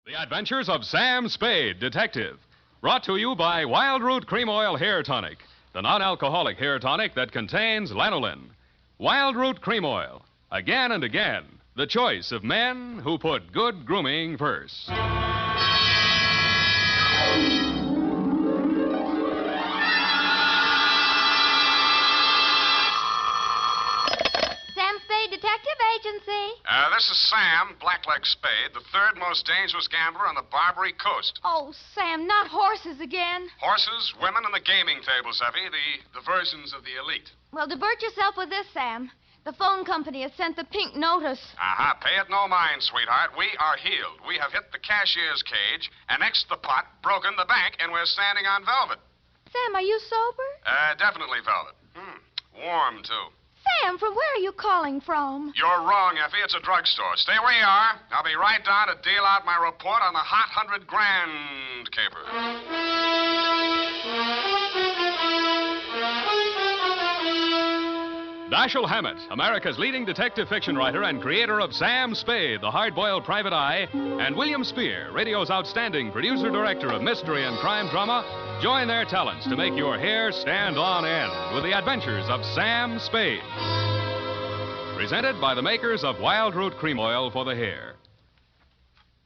The Adventures of Sam Spade, Detective. Brought to you by Wild Root Cream Oil Hair Tonic, the non-alcoholic hair tonic that contains lanolin. Wild Root Cream Oil. Again and again, the choice of men who put good grooming first. Sam Spade Detective Agency. This is Sam, Blackleg Spade, the third most dangerous gambler on the Barbary Coast. Oh, Sam, not horses again. Horses, women, and the gaming tables, Effie, the versions of the elite. Well, divert yourself with this, Sam. The phone company has sent the pink notice. Uh-huh. Pay it no mind, sweetheart. We are healed. We have hit the cashier's cage, annexed the pot, broken the bank, and we're standing on velvet. Sam, are you sober? Definitely velvet. Warm, too. Sam, from where are you calling from? You're wrong, Effie. It's a drugstore. Stay where you are. I'll be right down to deal out my report on the hot 100 grand caper. Dashiell Hammett, America's leading detective fiction writer and creator of Sam Spade, the hard-boiled private eye, and William Spear, radio's outstanding producer-director of mystery and crime drama, join their talents to make your hair stand on end with the adventures of Sam Spade. Presented by the makers of Wild Root Cream Oil for the hair.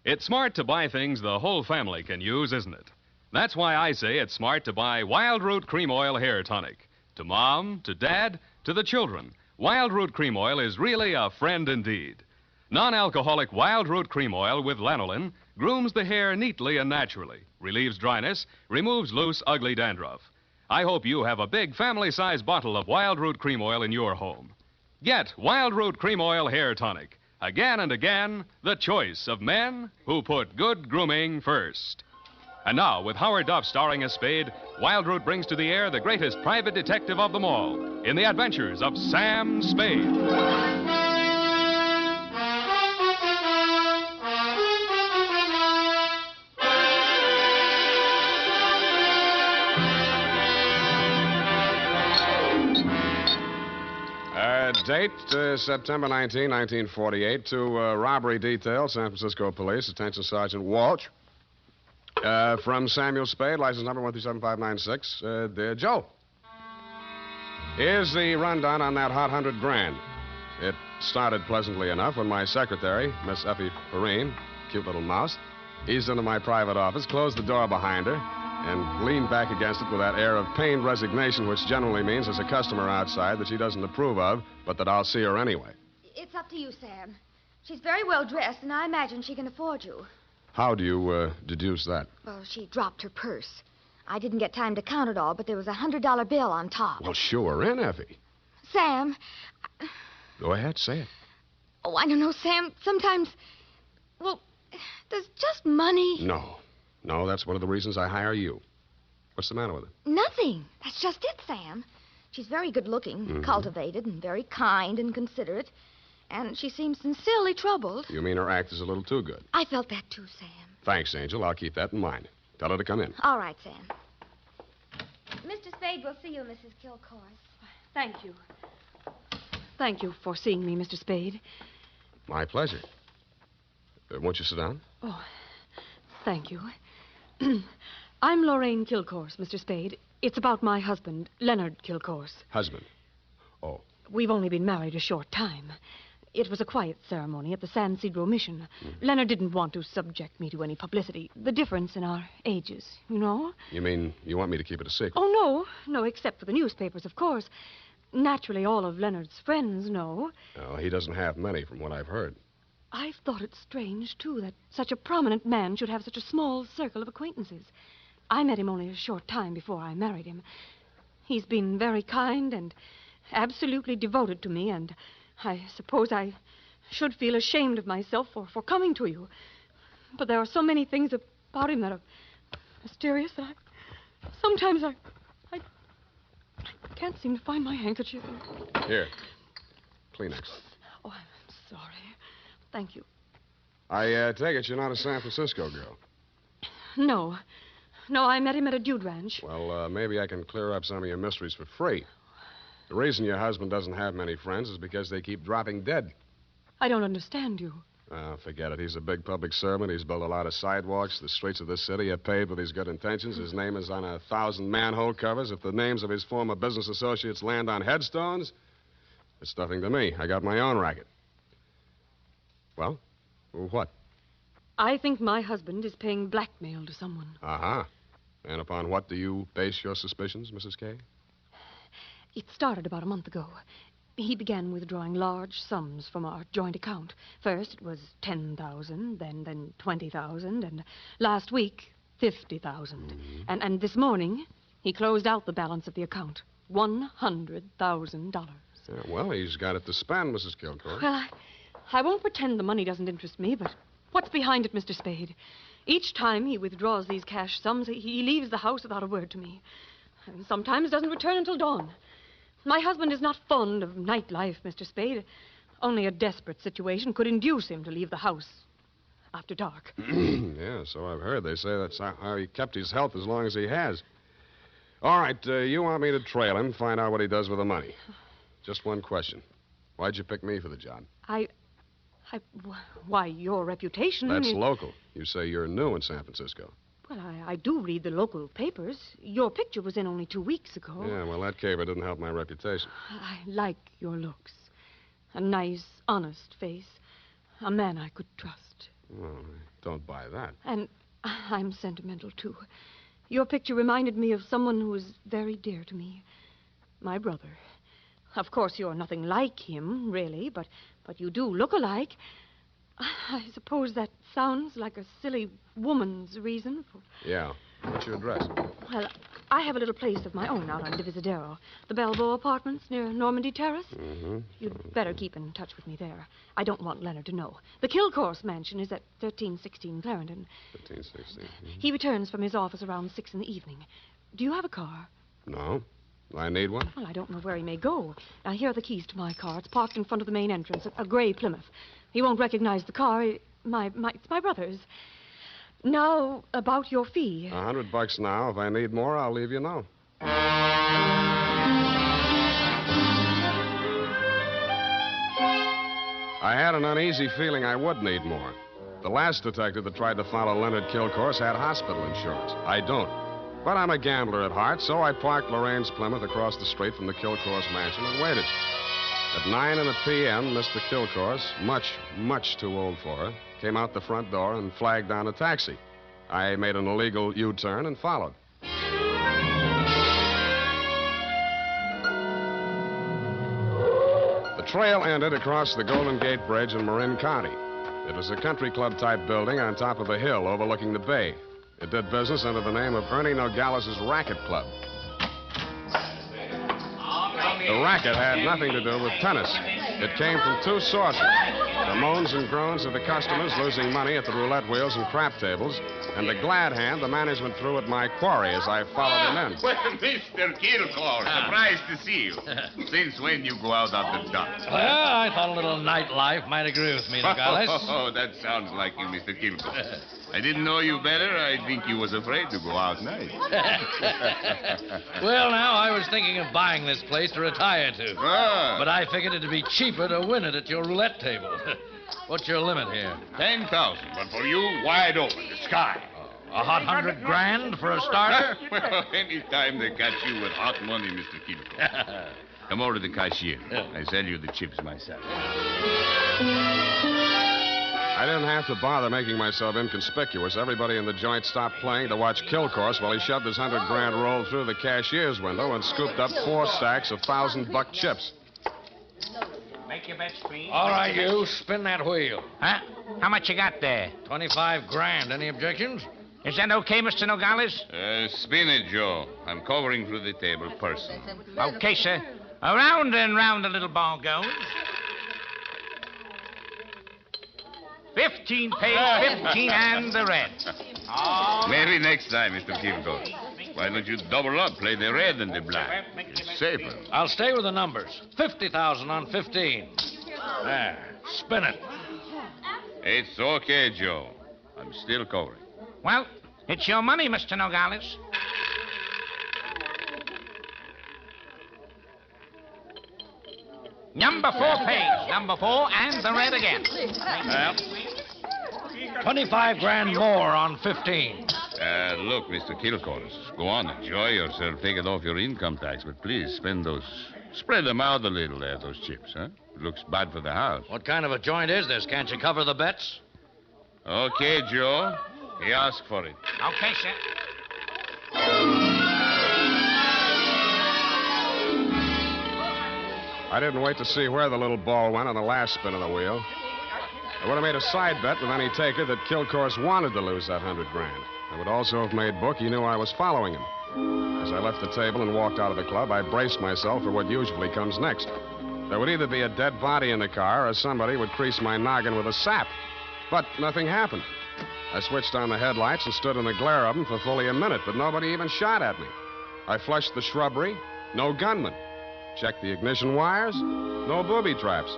It's smart to buy things the whole family can use, isn't it? That's why I say it's smart to buy Wild Root Cream Oil Hair Tonic. To Mom, to Dad, to the children, Wild Root Cream Oil is really a friend indeed. Non-alcoholic Wild Root Cream Oil with lanolin grooms the hair neatly and naturally, relieves dryness, removes loose, ugly dandruff. I hope you have a big family-sized bottle of Wild Root Cream Oil in your home. Get Wild Root Cream Oil Hair Tonic. Again and again, the choice of men who put good grooming first. And now, with Howard Duff starring as Spade, Wild Root brings to the air the greatest private detective of them all in the adventures of Sam Spade. Date, September 19, 1948, to robbery detail, San Francisco Police. Attention, Sergeant Walsh. From Samuel Spade, license number 137596. Dear Joe, here's the rundown on that hot 100 grand. It started pleasantly enough when my secretary, Miss Effie Perrine, cute little mouse, eased into my private office, closed the door behind her, and leaned back against it with that air of pained resignation, which generally means there's a customer outside that she doesn't approve of, but that I'll see her anyway. It's up to you, Sam. She's very well dressed, and I imagine she can afford you. How do you deduce that? Well, she dropped her purse. I didn't get time to count it all, but there was a $100 bill on top. Well, sure in, Effie. Sam. Go ahead, say it. Oh, I don't know, Sam. Sometimes, well, there's just money. No, that's one of the reasons I hire you. What's the matter with it? Nothing. That's just it, Sam. She's very good-looking, cultivated, and very kind and considerate. And she seems sincerely troubled. You mean her act is a little too good? I felt that too, Sam. Thanks, Angel. I'll keep that in mind. Tell her to come in. All right, Sam. Mr. Spade will see you, Mrs. Kilcourse. Thank you. Thank you for seeing me, Mr. Spade. My pleasure. Won't you sit down? Oh, thank you. I'm Lorraine Kilcourse, Mr. Spade. It's about my husband, Leonard Kilcourse. Husband? Oh. We've only been married a short time. It was a quiet ceremony at the San Sidro Mission. Leonard didn't want to subject me to any publicity. The difference in our ages, you know? You mean you want me to keep it a secret? Oh, no, except for the newspapers, of course. Naturally, all of Leonard's friends know. Well, he doesn't have many, from what I've heard. I've thought it strange, too, that such a prominent man should have such a small circle of acquaintances. I met him only a short time before I married him. He's been very kind and absolutely devoted to me, and I suppose I should feel ashamed of myself for coming to you. But there are so many things about him that are mysterious that sometimes I can't seem to find my handkerchief. Here. Kleenex. Oh, I'm sorry. Thank you. I take it you're not a San Francisco girl. No, I met him at a dude ranch. Well, maybe I can clear up some of your mysteries for free. The reason your husband doesn't have many friends is because they keep dropping dead. I don't understand you. Forget it. He's a big public servant. He's built a lot of sidewalks. The streets of this city are paved with his good intentions. His name is on 1,000 manhole covers. If the names of his former business associates land on headstones, it's nothing to me. I got my own racket. Well, what? I think my husband is paying blackmail to someone. Uh-huh. And upon what do you base your suspicions, Mrs. Kay? It started about a month ago. He began withdrawing large sums from our joint account. First, it was 10,000, then 20,000, and last week, 50,000. Mm-hmm. And this morning, he closed out the balance of the account, $100,000. Yeah, well, he's got it to spend, Mrs. Kilcourt. Well, I won't pretend the money doesn't interest me, but what's behind it, Mr. Spade? Each time he withdraws these cash sums, he leaves the house without a word to me. And sometimes doesn't return until dawn. My husband is not fond of nightlife, Mr. Spade. Only a desperate situation could induce him to leave the house after dark. Yeah, so I've heard. They say that's how he kept his health as long as he has. All right, you want me to trail him, find out what he does with the money. Just one question. Why'd you pick me for the job? Why, your reputation... That's local. You say you're new in San Francisco. Well, I do read the local papers. Your picture was in only 2 weeks ago. Yeah, well, that caper didn't help my reputation. I like your looks. A nice, honest face. A man I could trust. Well, I don't buy that. And I'm sentimental, too. Your picture reminded me of someone who was very dear to me. My brother. Of course, you're nothing like him, really, but you do look alike. I suppose that sounds like a silly woman's reason for... Yeah. What's your address? Well, I have a little place of my own out on Divisadero. The Balboa Apartments near Normandy Terrace. Mm-hmm. You'd better keep in touch with me there. I don't want Leonard to know. The Kilcourse mansion is at 1316 Clarendon. 1316. Mm-hmm. He returns from his office around 6 in the evening. Do you have a car? No. I need one? Well, I don't know where he may go. Now, here are the keys to my car. It's parked in front of the main entrance, a gray Plymouth. He won't recognize the car. It's my brother's. Now, about your fee. $100 now. If I need more, I'll leave you know. I had an uneasy feeling I would need more. The last detective that tried to follow Leonard Kilcourse had hospital insurance. I don't. But I'm a gambler at heart, so I parked Lorraine's Plymouth across the street from the Kilcourse mansion and waited. At 9 p.m., Mr. Kilcourse, much too old for her, came out the front door and flagged down a taxi. I made an illegal U-turn and followed. The trail ended across the Golden Gate Bridge in Marin County. It was a country club-type building on top of a hill overlooking the bay. It did business under the name of Ernie Nogales' Racket Club. The racket had nothing to do with tennis. It came from two sources. The moans and groans of the customers losing money at the roulette wheels and crap tables, and the glad hand the management threw at my quarry as I followed him in. Well, Mr. Kilcourse, surprised to see you. Since when you go out after dark? Well, I thought a little nightlife might agree with me, Nogales. Oh, that sounds like you, Mr. Kilcourse. I didn't know you better. I think you was afraid to go out night. Well, now, I was thinking of buying this place to retire to. Ah. But I figured it'd be cheaper to win it at your roulette table. What's your limit here? 10,000, but for you, wide open, the sky. A hot $100,000 for a starter? Well, any time they catch you with hot money, Mr. Kilcourse. Come over to the cashier. I sell you the chips myself. I didn't have to bother making myself inconspicuous. Everybody in the joint stopped playing to watch Kilcourse while he shoved his $100,000 roll through the cashier's window and scooped up 4 stacks of $1,000 chips. Make your bets, please. All right, you. Spin that wheel. Huh? How much you got there? $25,000. Any objections? Is that okay, Mr. Nogales? Spin it, Joe. I'm covering through the table personally. Okay, sir. Around and round the little ball goes. 15 pays 15 and the red. Maybe next time, Mr. Kilcourse. Why don't you double up, play the red and the black? It's safer. I'll stay with the numbers. 50,000 on 15. There. Spin it. It's okay, Joe. I'm still covering. Well, it's your money, Mr. Nogales. Number 4 pays. Number 4 and the red again. Well, 25 grand more on 15. Look, Mr. Kilcourse, go on, enjoy yourself. Take it off your income tax, but please spread them out a little there, those chips, huh? It looks bad for the house. What kind of a joint is this? Can't you cover the bets? Okay, Joe. He asked for it. Okay, sir. I didn't wait to see where the little ball went on the last spin of the wheel. I would have made a side bet with any taker that Kilcourse wanted to lose that 100 grand. I would also have made book he knew I was following him. As I left the table and walked out of the club, I braced myself for what usually comes next. There would either be a dead body in the car or somebody would crease my noggin with a sap. But nothing happened. I switched on the headlights and stood in the glare of them for fully a minute, but nobody even shot at me. I flushed the shrubbery, no gunman. Checked the ignition wires, no booby traps.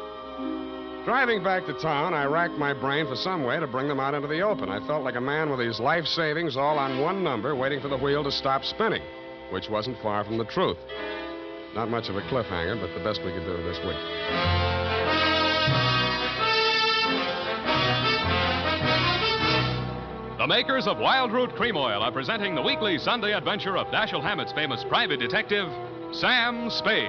Driving back to town, I racked my brain for some way to bring them out into the open. I felt like a man with his life savings all on one number, waiting for the wheel to stop spinning, which wasn't far from the truth. Not much of a cliffhanger, but the best we could do this week. The makers of Wild Root Cream Oil are presenting the weekly Sunday adventure of Dashiell Hammett's famous private detective, Sam Spade.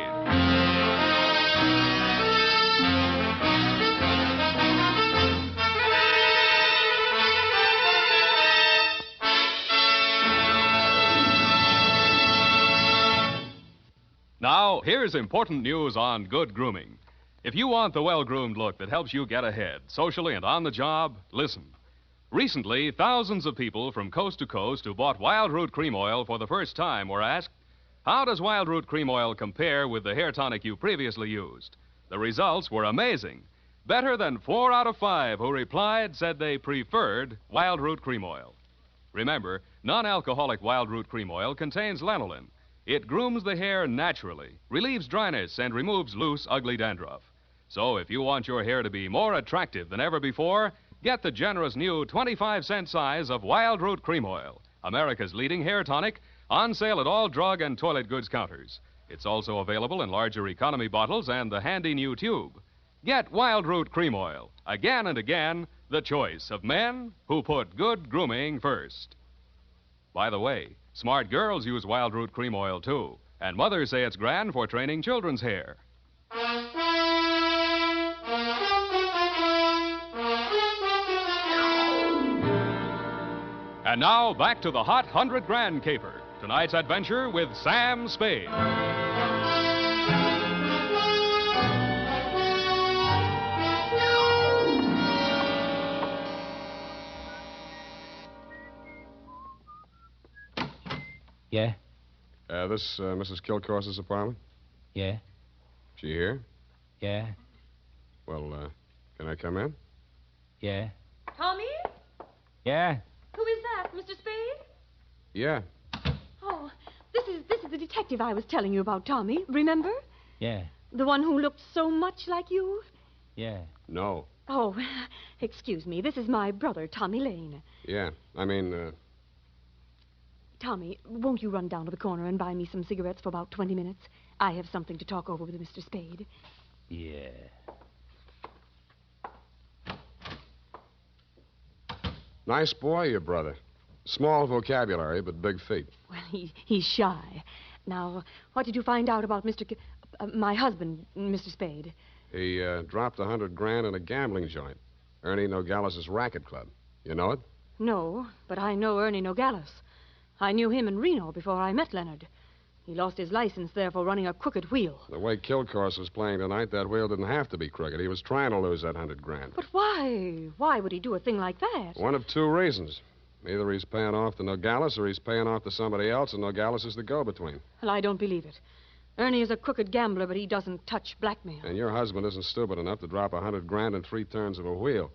Now, here's important news on good grooming. If you want the well-groomed look that helps you get ahead, socially and on the job, listen. Recently, thousands of people from coast to coast who bought Wild Root Cream Oil for the first time were asked, how does Wild Root Cream Oil compare with the hair tonic you previously used? The results were amazing. Better than 4 out of 5 who replied said they preferred Wild Root Cream Oil. Remember, non-alcoholic Wild Root Cream Oil contains lanolin. It grooms the hair naturally, relieves dryness, and removes loose, ugly dandruff. So if you want your hair to be more attractive than ever before, get the generous new 25-cent size of Wild Root Cream Oil, America's leading hair tonic, on sale at all drug and toilet goods counters. It's also available in larger economy bottles and the handy new tube. Get Wild Root Cream Oil, again and again, the choice of men who put good grooming first. By the way, smart girls use Wild Root Cream Oil, too, and mothers say it's grand for training children's hair. And now, back to the hot 100 grand caper. Tonight's adventure with Sam Spade. Yeah? This Mrs. Kilcourse's apartment? Yeah? She here? Yeah? Well, can I come in? Yeah? Tommy? Yeah? Who is that, Mr. Spade? Yeah. Oh, this is the detective I was telling you about, Tommy. Remember? Yeah? The one who looked so much like you? Yeah? No. Oh, excuse me. This is my brother, Tommy Lane. Yeah. I mean, Tommy, won't you run down to the corner and buy me some cigarettes for about 20 minutes? I have something to talk over with Mr. Spade. Yeah. nice boy, your brother. Small vocabulary, but big feet. Well, he's shy. Now, what did you find out about my husband, Mr. Spade? He dropped 100 grand in a gambling joint. Ernie Nogales' racket club. You know it? No, but I know Ernie Nogales. I knew him in Reno before I met Leonard. He lost his license there for running a crooked wheel. The way Kilcourse was playing tonight, that wheel didn't have to be crooked. He was trying to lose that 100 grand. But why? Why would he do a thing like that? One of two reasons. Either he's paying off to Nogales or he's paying off to somebody else, and Nogales is the go-between. Well, I don't believe it. Ernie is a crooked gambler, but he doesn't touch blackmail. And your husband isn't stupid enough to drop 100 grand in 3 turns of a wheel.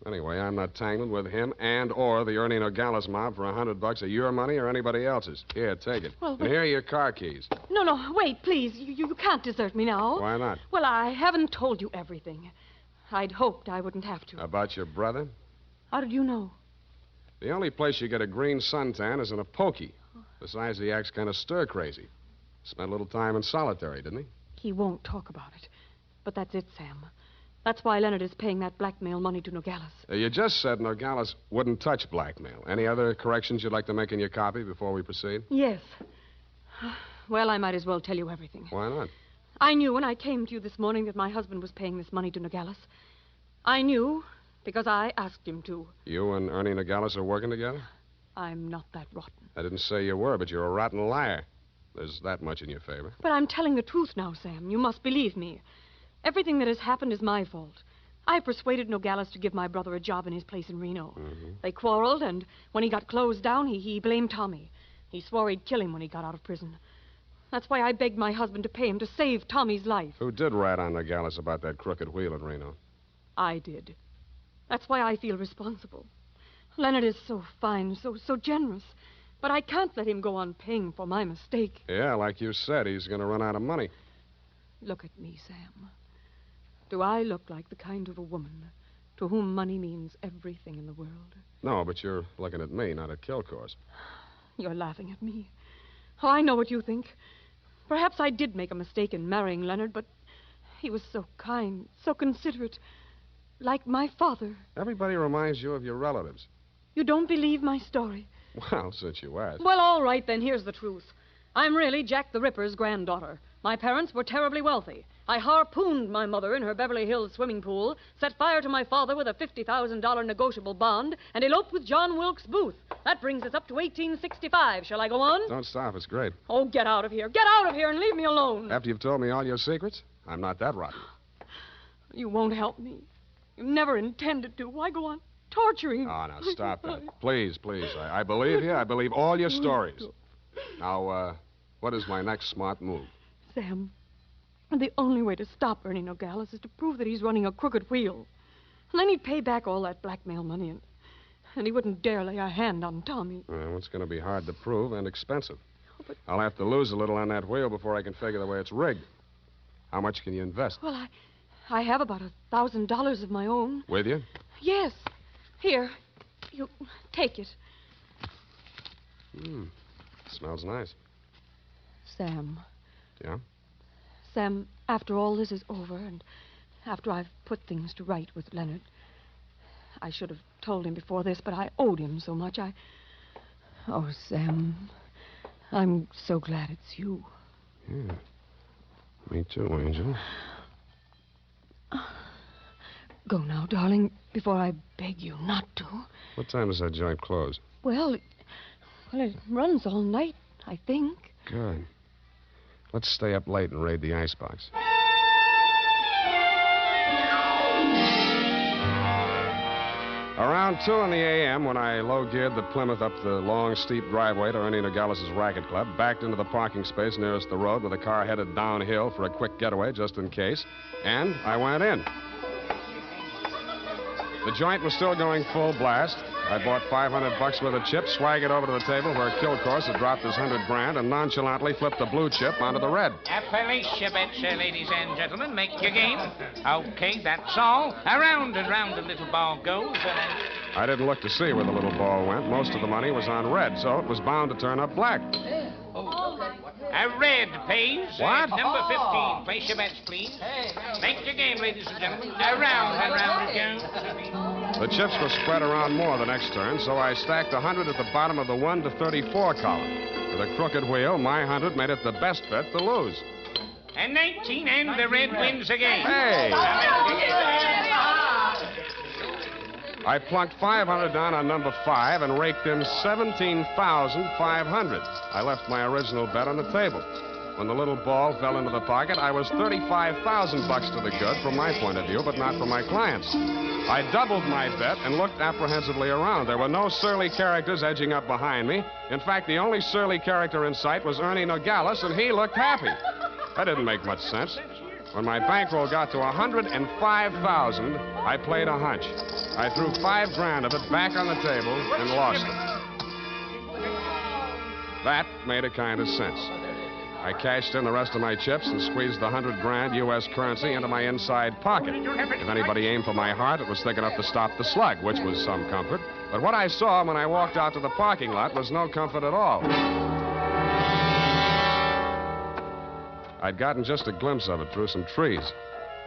Anyway, I'm not tangled with him and or the Ernie Nogales mob for $100 of your money or anybody else's. Here, take it. Well, and here are your car keys. No, wait, please. You can't desert me now. Why not? Well, I haven't told you everything. I'd hoped I wouldn't have to. About your brother? How did you know? The only place you get a green suntan is in a pokey. Besides, he acts kind of stir-crazy. Spent a little time in solitary, didn't he? He won't talk about it. But that's it, Sam. That's why Leonard is paying that blackmail money to Nogales. You just said Nogales wouldn't touch blackmail. Any other corrections you'd like to make in your copy before we proceed? Yes. Well, I might as well tell you everything. Why not? I knew when I came to you this morning that my husband was paying this money to Nogales. I knew because I asked him to. You and Ernie Nogales are working together? I'm not that rotten. I didn't say you were, but you're a rotten liar. There's that much in your favor. But I'm telling the truth now, Sam. You must believe me. Everything that has happened is my fault. I persuaded Nogales to give my brother a job in his place in Reno. Mm-hmm. They quarreled, and when he got closed down, he blamed Tommy. He swore he'd kill him when he got out of prison. That's why I begged my husband to pay him to save Tommy's life. Who did rat on Nogales about that crooked wheel in Reno? I did. That's why I feel responsible. Leonard is so fine, so generous. But I can't let him go on paying for my mistake. Yeah, like you said, he's going to run out of money. Look at me, Sam. Do I look like the kind of a woman to whom money means everything in the world? No, but you're looking at me, not at Kilcourse. You're laughing at me. Oh, I know what you think. Perhaps I did make a mistake in marrying Leonard, but he was so kind, so considerate. Like my father. Everybody reminds you of your relatives. You don't believe my story? Well, since you asked. Well, all right, then. Here's the truth. I'm really Jack the Ripper's granddaughter. My parents were terribly wealthy. I harpooned my mother in her Beverly Hills swimming pool, set fire to my father with a $50,000 negotiable bond, and eloped with John Wilkes Booth. That brings us up to 1865. Shall I go on? Don't stop. It's great. Oh, get out of here. Get out of here and leave me alone. After you've told me all your secrets, I'm not that rotten. You won't help me. You never intended to. Why go on torturing me? Oh, now, stop that. Please, please. I believe you. I believe all your stories. Now, what is my next smart move? Sam, the only way to stop Ernie Nogales is to prove that he's running a crooked wheel. And then he'd pay back all that blackmail money, and he wouldn't dare lay a hand on Tommy. Well, it's going to be hard to prove and expensive. I'll have to lose a little on that wheel before I can figure the way it's rigged. How much can you invest? Well, I have about $1,000 of my own. With you? Yes. Here, you take it. Smells nice. Sam. Yeah? Sam, after all this is over, and after I've put things to right with Leonard, I should have told him before this, but I owed him so much. Oh, Sam, I'm so glad it's you. Yeah. Me too, Angel. Go now, darling, before I beg you not to. What time does that joint close? Well, it runs all night, I think. Good. Let's stay up late and raid the icebox. Around 2 a.m., when I low-geared the Plymouth up the long, steep driveway to Ernie Nogales' racket club, backed into the parking space nearest the road with the car headed downhill for a quick getaway just in case, and I went in. The joint was still going full blast. I bought $500 worth of chips, swaggered over to the table where Kilcourse had dropped his $100 and nonchalantly flipped the blue chip onto the red. Appalachia, ladies and gentlemen. Make your game. Okay, that's all. Around and round the little ball goes. I didn't look to see where the little ball went. Most of the money was on red, so it was bound to turn up black. A red pays. What? Number 15. Place your bets, please. Make your game, ladies and gentlemen. Around and round it goes. The chips were spread around more the next turn, so I stacked 100 at the bottom of the 1 to 34 column. With a crooked wheel, my 100 made it the best bet to lose. And 19, and the red wins again. Hey! I plunked 500 down on number 5 and raked in 17,500. I left my original bet on the table. When the little ball fell into the pocket, I was $35,000 to the good from my point of view, but not from my clients. I doubled my bet and looked apprehensively around. There were no surly characters edging up behind me. In fact, the only surly character in sight was Ernie Nogales, and he looked happy. That didn't make much sense. When my bankroll got to $105,000, I played a hunch. I threw $5,000 of it back on the table and lost it. That made a kind of sense. I cashed in the rest of my chips and squeezed the $100,000 U.S. currency into my inside pocket. If anybody aimed for my heart, it was thick enough to stop the slug, which was some comfort. But what I saw when I walked out to the parking lot was no comfort at all. I'd gotten just a glimpse of it through some trees.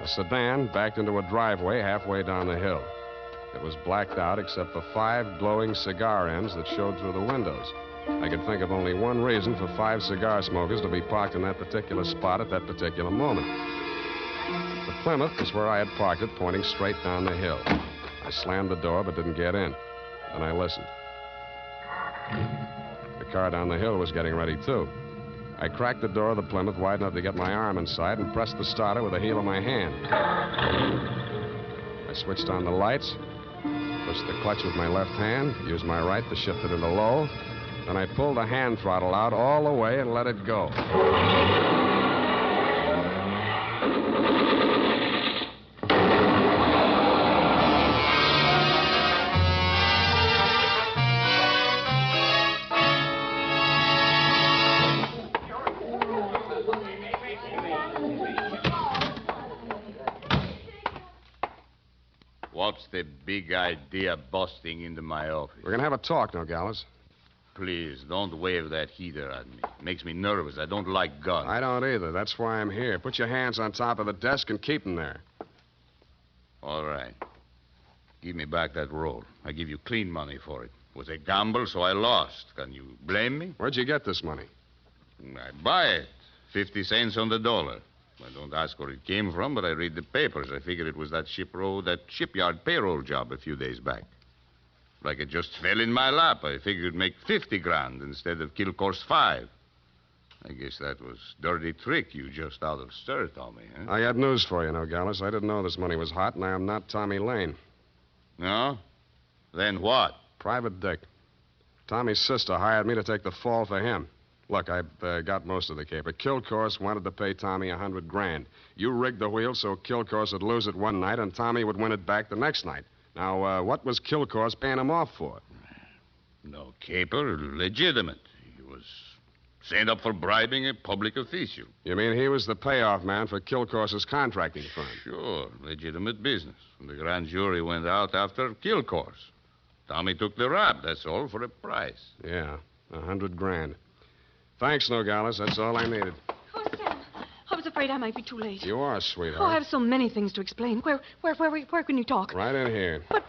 A sedan backed into a driveway halfway down the hill. It was blacked out except for 5 glowing cigar ends that showed through the windows. I could think of only one reason for 5 cigar smokers to be parked in that particular spot at that particular moment. The Plymouth was where I had parked it, pointing straight down the hill. I slammed the door but didn't get in. Then I listened. The car down the hill was getting ready, too. I cracked the door of the Plymouth wide enough to get my arm inside and pressed the starter with the heel of my hand. I switched on the lights, pushed the clutch with my left hand, used my right to shift it into low. Then I pulled the hand throttle out all the way and let it go. What's the big idea busting into my office? We're going to have a talk, Nogales. Please, don't wave that heater at me. It makes me nervous. I don't like guns. I don't either. That's why I'm here. Put your hands on top of the desk and keep them there. All right. Give me back that roll. I give you clean money for it. It was a gamble, so I lost. Can you blame me? Where'd you get this money? I buy it. 50 cents on the dollar. I don't ask where it came from, but I read the papers. I figured it was that shipyard payroll job a few days back. Like it just fell in my lap. I figured it'd make 50 grand instead of Kilcore's 5. I guess that was dirty trick you just out of stir, Tommy, huh? I got news for you, Nogales. I didn't know this money was hot, and I am not Tommy Lane. No? Then what? Private Dick. Tommy's sister hired me to take the fall for him. Look, I've got most of the caper. Kilcourse wanted to pay Tommy $100 grand. You rigged the wheel so Kilcourse would lose it one night and Tommy would win it back the next night. Now, what was Kilcourse paying him off for? No caper, legitimate. He was sent up for bribing a public official. You mean he was the payoff man for Kilcourse's contracting firm? Sure, legitimate business. And the grand jury went out after Kilcourse. Tommy took the rap, that's all, for a price. Yeah, $100 grand. Thanks, Nogales. That's all I needed. Oh, Sam, I was afraid I might be too late. You are, sweetheart. Oh, I have so many things to explain. Where can you talk? Right in here. But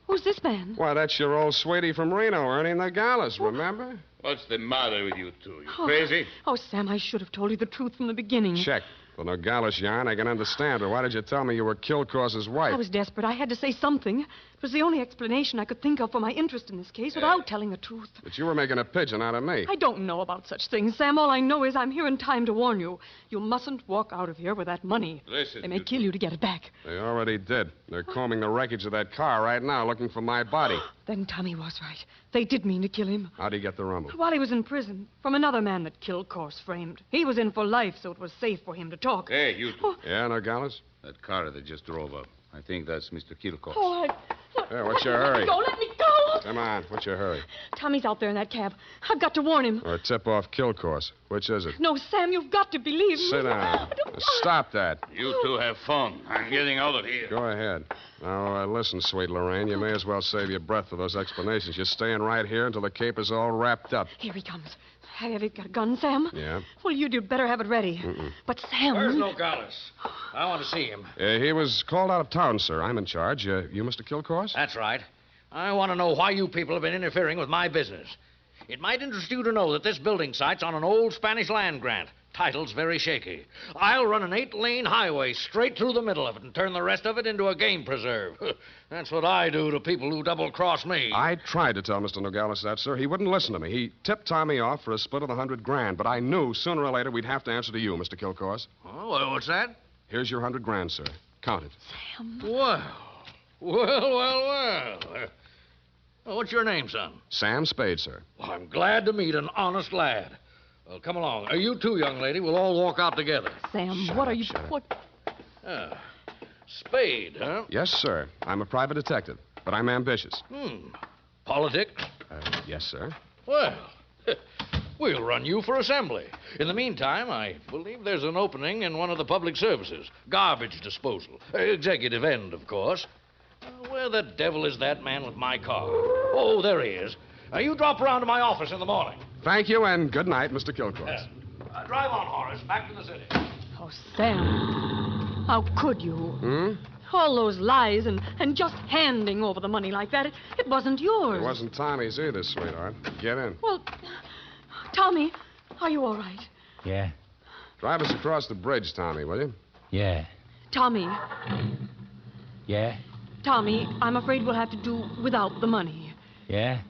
who's this man? Why, that's your old sweetie from Reno, Ernie Nogales, remember? What's the matter with you two? You crazy? Oh, Sam, I should have told you the truth from the beginning. Check. The Nogales yarn, I can understand, but why did you tell me you were Kilcourse's wife? I was desperate. I had to say something. It was the only explanation I could think of for my interest in this case without telling the truth. But you were making a pigeon out of me. I don't know about such things, Sam. All I know is I'm here in time to warn you. You mustn't walk out of here with that money. Listen, They may kill you to get it back. They already did. They're combing the wreckage of that car right now, looking for my body. Then Tommy was right. They did mean to kill him. How'd he get the rumble? While he was in prison, from another man that Kilcourse framed. He was in for life, so it was safe for him to talk. Hey, you two. Yeah, Nogales? That car that just drove up. I think that's Mr. Kilcourse. Oh, Here, what's your hurry? Let me go. Come on, what's your hurry? Tommy's out there in that cab. I've got to warn him. Or tip off Kilcourse. Which is it? No, Sam, you've got to believe me. Sit down. Stop that. You two have fun. I'm getting out of here. Go ahead. Now, listen, sweet Lorraine, you may as well save your breath for those explanations. You're staying right here until the caper's all wrapped up. Here he comes. Have you got a gun, Sam? Yeah. Well, you'd better have it ready. But Sam... Where's Nogales? I want to see him. He was called out of town, sir. I'm in charge. You Mr. Kilcourse? That's right. I want to know why you people have been interfering with my business. It might interest you to know that this building site's on an old Spanish land grant. Title's very shaky. I'll run an 8-lane highway straight through the middle of it and turn the rest of it into a game preserve. That's what I do to people who double-cross me. I tried to tell Mr. Nogales that, sir. He wouldn't listen to me. He tipped Tommy off for a split of the $100 grand, but I knew sooner or later we'd have to answer to you, Mr. Kilcourse. Oh, what's that? Here's your $100 grand, sir. Count it. Sam. Well. What's your name, son? Sam Spade, sir. Well, I'm glad to meet an honest lad. Well, come along. You too, young lady. We'll all walk out together. Sam, what are you... shut up. What... Spade, huh? Yes, sir. I'm a private detective, but I'm ambitious. Politics? Yes, sir. Well, we'll run you for assembly. In the meantime, I believe there's an opening in one of the public services. Garbage disposal. Executive end, of course. Where the devil is that man with my car? Oh, there he is. You drop around to my office in the morning. Thank you, and good night, Mr. Kilcourse. Drive on, Horace. Back to the city. Oh, Sam. How could you? Hmm? All those lies and just handing over the money like that. It wasn't yours. It wasn't Tommy's either, sweetheart. Get in. Well, Tommy, are you all right? Yeah, Drive us across the bridge, Tommy, will you? yeah, Tommy, yeah, I'm afraid we'll have to do without the money. yeah,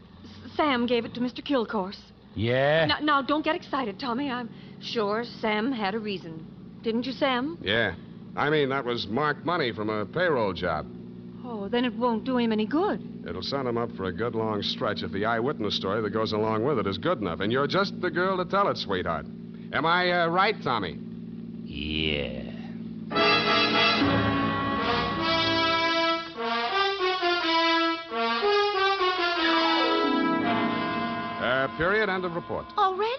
Sam gave it to Mr. Kilcourse. yeah. Now, don't get excited, Tommy. I'm sure Sam had a reason. Didn't you, Sam? Yeah. I mean, that was marked money from a payroll job. Oh, then it won't do him any good. It'll send him up for a good long stretch if the eyewitness story that goes along with it is good enough. And you're just the girl to tell it, sweetheart. Am I right, Tommy? Yeah. Period. End of report. Already?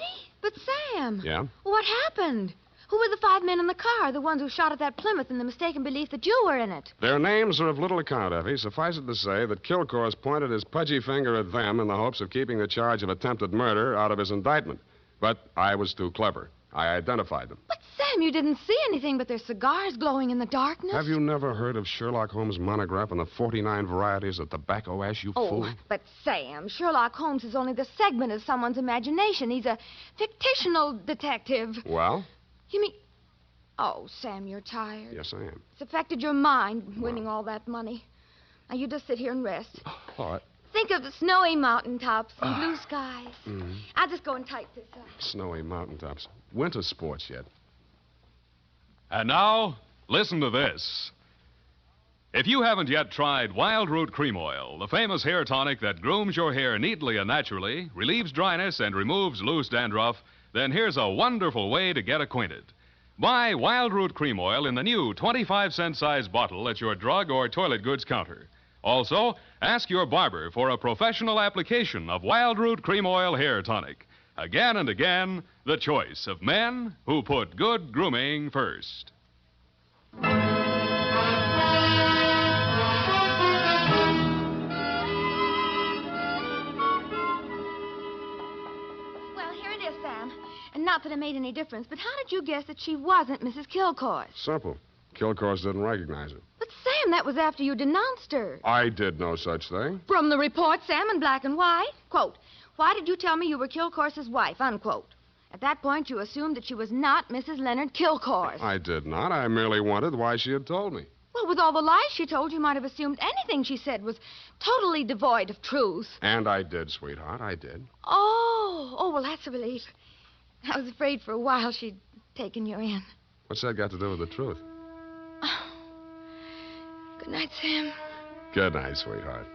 But Sam. Yeah? What happened? Who were the 5 men in the car, the ones who shot at that Plymouth in the mistaken belief that you were in it? Their names are of little account, Effie. Suffice it to say that Kilcourse pointed his pudgy finger at them in the hopes of keeping the charge of attempted murder out of his indictment. But I was too clever. I identified them. But, Sam, you didn't see anything but their cigars glowing in the darkness. Have you never heard of Sherlock Holmes' monograph on the 49 varieties of tobacco ash, you fool? Oh, but, Sam, Sherlock Holmes is only the segment of someone's imagination. He's a fictional detective. Well? You mean... Oh, Sam, you're tired. Yes, I am. It's affected your mind, winning all that money. Now, you just sit here and rest. All right. Think of the snowy mountaintops and blue skies. Mm-hmm. I'll just go and type this up. Snowy mountaintops. Winter sports yet. And now, listen to this. If you haven't yet tried Wild Root Cream Oil, the famous hair tonic that grooms your hair neatly and naturally, relieves dryness, and removes loose dandruff, then here's a wonderful way to get acquainted. Buy Wild Root Cream Oil in the new 25-cent size bottle at your drug or toilet goods counter. Also, ask your barber for a professional application of Wild Root Cream Oil Hair Tonic. Again and again, the choice of men who put good grooming first. Well, here it is, Sam. And not that it made any difference, but how did you guess that she wasn't Mrs. Kilcourse? Simple. Kilcourse didn't recognize her. But, Sam, that was after you denounced her. I did no such thing. From the report, Sam, in black and white. Quote, why did you tell me you were Kilcourse's wife? Unquote. At that point, you assumed that she was not Mrs. Leonard Kilcourse. I did not. I merely wondered why she had told me. Well, with all the lies she told, you might have assumed anything she said was totally devoid of truth. And I did, sweetheart. I did. Oh, well, that's a relief. I was afraid for a while she'd taken you in. What's that got to do with the truth? Good night, Sam. Good night, sweetheart.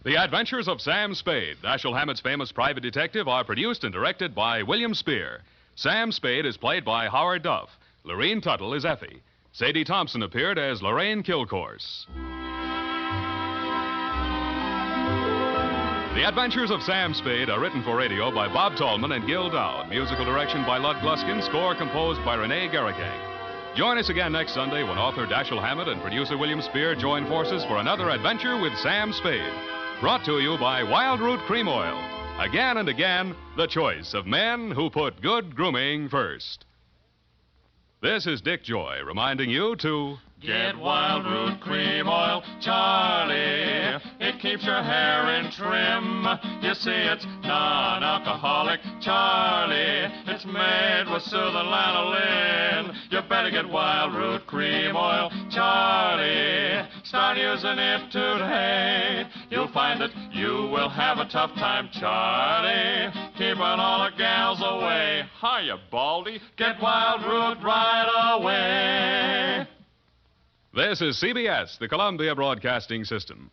The Adventures of Sam Spade, Dashiell Hammett's famous private detective, are produced and directed by William Spear. Sam Spade is played by Howard Duff. Lorene Tuttle is Effie. Sadie Thompson appeared as Lorraine Kilcourse. The Adventures of Sam Spade are written for radio by Bob Tallman and Gil Dowd. Musical direction by Lud Gluskin. Score composed by Renee Garrigang. Join us again next Sunday when author Dashiell Hammett and producer William Spear join forces for another adventure with Sam Spade. Brought to you by Wild Root Cream Oil. Again and again, the choice of men who put good grooming first. This is Dick Joy reminding you to... Get Wild Root Cream Oil, Charlie. It keeps your hair in trim. You see, it's non-alcoholic, Charlie. It's made with soothing lanolin. You better get Wild Root Cream Oil, Charlie. Start using it today. You'll find that you will have a tough time, Charlie. Keeping all the gals away. Hiya, Baldy. Get Wild Root right away. This is CBS, the Columbia Broadcasting System.